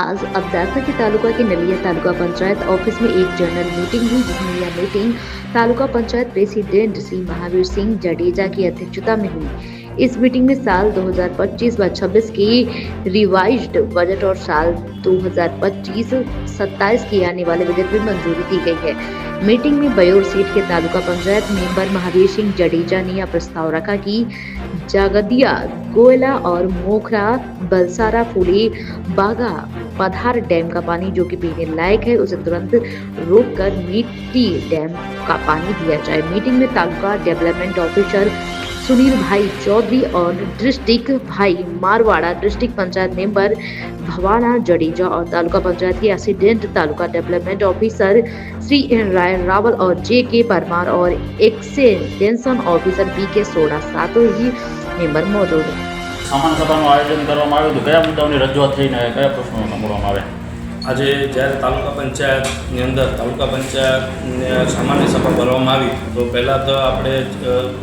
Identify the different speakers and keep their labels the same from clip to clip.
Speaker 1: आज अब्दासा के तालुका के नलिया तालुका पंचायत ऑफिस में एक जनरल मीटिंग हुई, जिसमें यह मीटिंग तालुका पंचायत प्रेसिडेंट श्री महावीर सिंह जडेजा की अध्यक्षता में हुई। इस मीटिंग में साल 2025-26 की रिवाइज्ड बजट और साल 2025-27 की आने वाले बजट में मंजूरी दी गई है। मीटिंग में बयोर सीट के तालुका पंचायत मेंबर महावीर सिंह जडेजा ने यह प्रस्ताव रखा कि जागदिया, गोयला और मोखरा, बलसारा, फूली, बागा, पधार डैम का पानी जो कि पीने लायक है, उसे तुरंत रोककर मिट्टी डैम का पानी दिया जाए। मीटिंग में तालुका डेवलपमेंट ऑफिसर सुनील भाई चौधरी और district Bhai Marwada, district panchayat member Bhavana Jadeja और तालुका पंचायत के assistant taluka development officer Shri N Rai Rawal और जे.के. परमार और एक्सटेंशन ऑफिसर बी.के. सोडा सातों ही मेंबर मौजूद हैं।
Speaker 2: सामान्य सभाનું આયોજન કરવામાં આવ્યું હતું। કયા મુદ્દાઓની રજૂઆત થઈને કયા પ્રશ્નો સાંભળવામાં આવે?
Speaker 3: આજે જ્યારે તાલુકા પંચાયતની અંદર તાલુકા પંચાયતને સામાન્ય સભા ભરવામાં આવી તો પહેલાં તો આપણે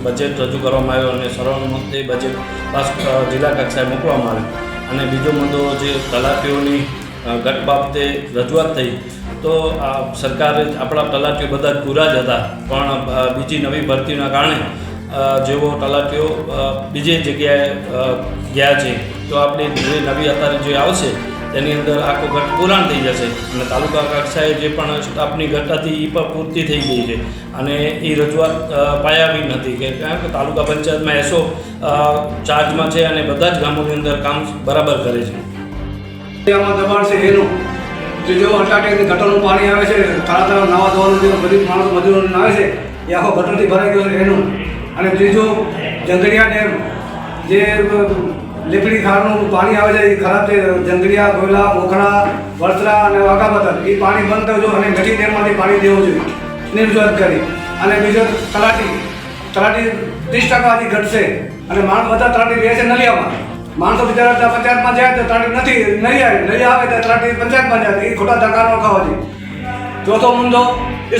Speaker 3: બજેટ રજૂ કરવામાં આવ્યો અને સર્વસંમતે બજેટ પાસ જિલ્લા કક્ષાએ મૂકવામાં આવ્યું અને બીજો મુદ્દો જે તલાટીઓની ઘટ બાબતે રજૂઆત થઈ તો આ સરકારે આપણા તલાટીઓ બધા જ પૂરા જ હતા, પણ બીજી નવી ભરતીના કારણે જેઓ તલાટીઓ બીજી જગ્યાએ ગયા છે તો આપણી જે નવી અત્યારે જે આવશે તેની અંદર આખો ઘટ પૂરાણ થઈ જશે અને તાલુકા કક્ષાએ જે પણ સ્ટાફની ઘટ હતી એ પણ પૂર્તિ થઈ ગઈ છે અને એ રજૂઆત પાયાવી નથી કે કારણ કે તાલુકા પંચાયતમાં એસો ચાર્જમાં છે અને બધા જ ગામોની અંદર કામ બરાબર કરે છે।
Speaker 4: આમાં દબાણ છે એનું જો અટાટેકની ગટરનું પાણી આવે છે, તારા નવા ધોવાનું જે બધી માણસો મજૂરોને આવે છે એ આખો ગટરથી ભરાઈ ગયો છે એનું। અને ત્રીજું જંગલિયા ડેમ જે લીપડી ખારનું પાણી આવે છે એ ખરાબ છે। જંગલિયા, ગોયલા, મોખરા, વરસરા અને વાઘાપતર એ પાણી બંધ થયું છે અને મેઠી ડેમમાંથી પાણી દેવું જોઈએ એની રજૂઆત કરી। અને બીજો તલાટી 30% ઘટશે અને માણસ બધા તલાટી રહે છે નલિયામાં। માણસો બિચારા પંચાયતમાં જાય તો તલાટી નથી, નહીં આવે તો તલાટી પંચાયતમાં જાય, એ ખોટા ધક્કા ન ખાવા જોઈએ। ચોથો મુદ્દો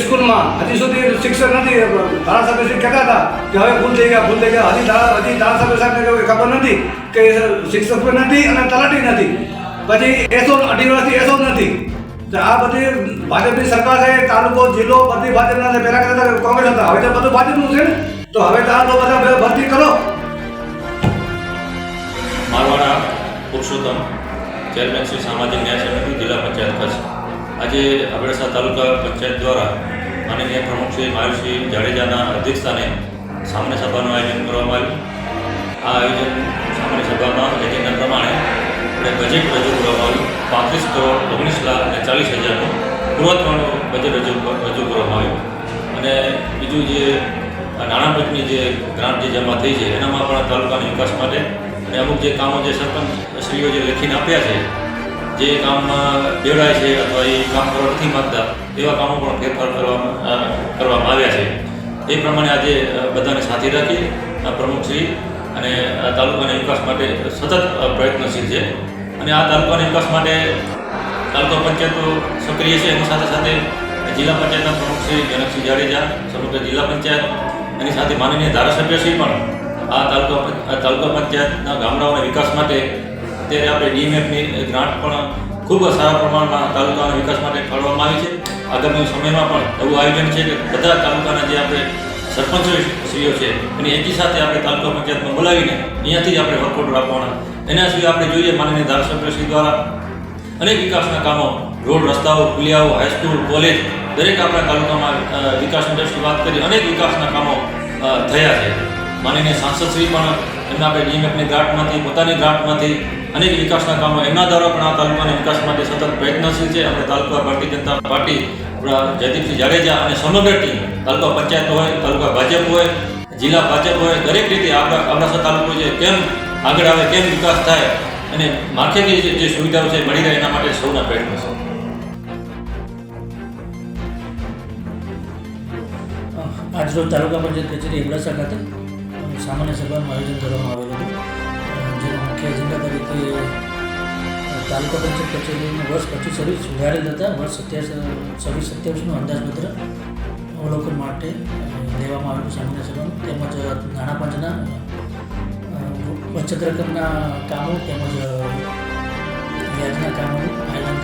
Speaker 4: સ્કૂલમાં હજી સુધી શિક્ષક નથી। ધારાસભ્યશ્રી કહેતા હતા કે હવે ભૂલ થઈ ગયા, હજી ધારાસભ્ય સાહેબને ખબર નથી કે શિક્ષક પણ નથી અને તલાટી નથી, પછી એસો 2.5 વર્ષથી એસો નથી। તો આ બધી ભાજપની સરકાર છે, તાલુકો જિલ્લો બધી ભાજપના છે। પહેલાં કહેતા હતા કોંગ્રેસ હતા, હવે તો બધું ભાજપનું છે ને, તો હવે તો આ બધા ભરતી કરો।
Speaker 5: મારવાડા પુરુષોત્તમ, ચેરમેન શ્રી સામાજિક ન્યાય સમિતિ જિલ્લા પંચાયત કચ્છ। આજે અબડાસા તાલુકા પંચાયત દ્વારા માનનીય પ્રમુખ શ્રી મહાવીરસિંહ જાડેજાના અધ્યક્ષસ્થાને સામાન્ય સભાનું આયોજન કરવામાં આવ્યું। આ આયોજન સામાન્ય સભામાં એજન્ડા પ્રમાણે આપણે બજેટ રજૂ કરવામાં આવ્યું। 35,19,40,000નું પૂર્વતમાનું બજેટ રજૂ કરવામાં આવ્યું અને બીજું જે નાણાં પંચની જે ગ્રાન્ટ જે જમા થઈ છે એનામાં પણ તાલુકાના વિકાસ માટે અને અમુક જે કામો જે સરપંચશ્રીઓ જે લખીને આપ્યા છે, જે કામમાં બેવડાય છે અથવા એ કામ કરવા નથી માગતા એવા કામો પણ ફેરફાર કરવામાં આવ્યા છે। એ પ્રમાણે આજે બધાને સાથે રાખી પ્રમુખશ્રી અને તાલુકાના વિકાસ માટે સતત પ્રયત્નશીલ છે અને આ તાલુકાના વિકાસ માટે તાલુકા પંચાયતો સક્રિય છે। એની સાથે સાથે જિલ્લા પંચાયતના પ્રમુખશ્રી જનકસિંહ જાડેજા, સમગ્ર જિલ્લા પંચાયત એની સાથે માનનીય ધારાસભ્યશ્રી પણ આ તાલુકા પંચાયતના ગામડાઓના વિકાસ માટે અત્યારે આપણે ડીએમએફની ગ્રાન્ટ પણ ખૂબ સારા પ્રમાણમાં તાલુકાના વિકાસ માટે ફાળવવામાં આવી છે। આગામી સમયમાં પણ એવું આયોજન છે કે બધા તાલુકાના જે આપણે સરપંચશ્રીઓ છે એની એકી સાથે આપણે તાલુકા પંચાયતમાં બોલાવીને અહીંયાથી જ આપણે વર્કઆઉટ રાખવાના। એના સિવાય આપણે જોઈએ માનનીય ધારાસભ્યશ્રી દ્વારા અનેક વિકાસના કામો, રોડ, રસ્તાઓ, પુલિયાઓ, હાઈસ્કૂલ, કોલેજ દરેક આપણા તાલુકામાં વિકાસની દ્રષ્ટિએ વાત કરી અનેક વિકાસના કામો થયા છે। માનનીય સાંસદશ્રી પણ એમના આપણે ડીએમએફની ગ્રાન્ટમાંથી, પોતાની ગ્રાન્ટમાંથી અનેક વિકાસના કામો એમના દ્વારા પણ આ તાલુકાના વિકાસ માટે સતત પ્રયત્નશીલ છે। આપણે તાલુકા ભારતીય જનતા પાર્ટી જયદીપસિંહ જાડેજા અને સમગ્ર ટીમ, તાલુકા પંચાયત હોય, તાલુકા ભાજપ હોય, જિલ્લા ભાજપ હોય, દરેક રીતે અબડાસા તાલુકો છે કેમ આગળ આવે, કેમ વિકાસ થાય અને માળખાકીય જે સુવિધાઓ છે મળી રહે એના માટે સૌના પ્રયત્નો છે।
Speaker 6: આજરોજ તાલુકા પંચાયત કચેરી અબડાસા ખાતે સામાન્ય સભાનું આયોજન કરવામાં આવેલું હતું, જેના મુખ્ય એજન્ડા તરીકે તાલુકા પંચાયત કચેરીનું વર્ષ 25-26 સુધારેલ હતા, વર્ષ 26-27નું અંદાજપત્ર અવલોકન માટે લેવામાં આવેલું સામાન્ય સભાનું, તેમજ નાણાં પંચના બચત રકમના કામો તેમજ વ્યાજના કામોનું આયોજન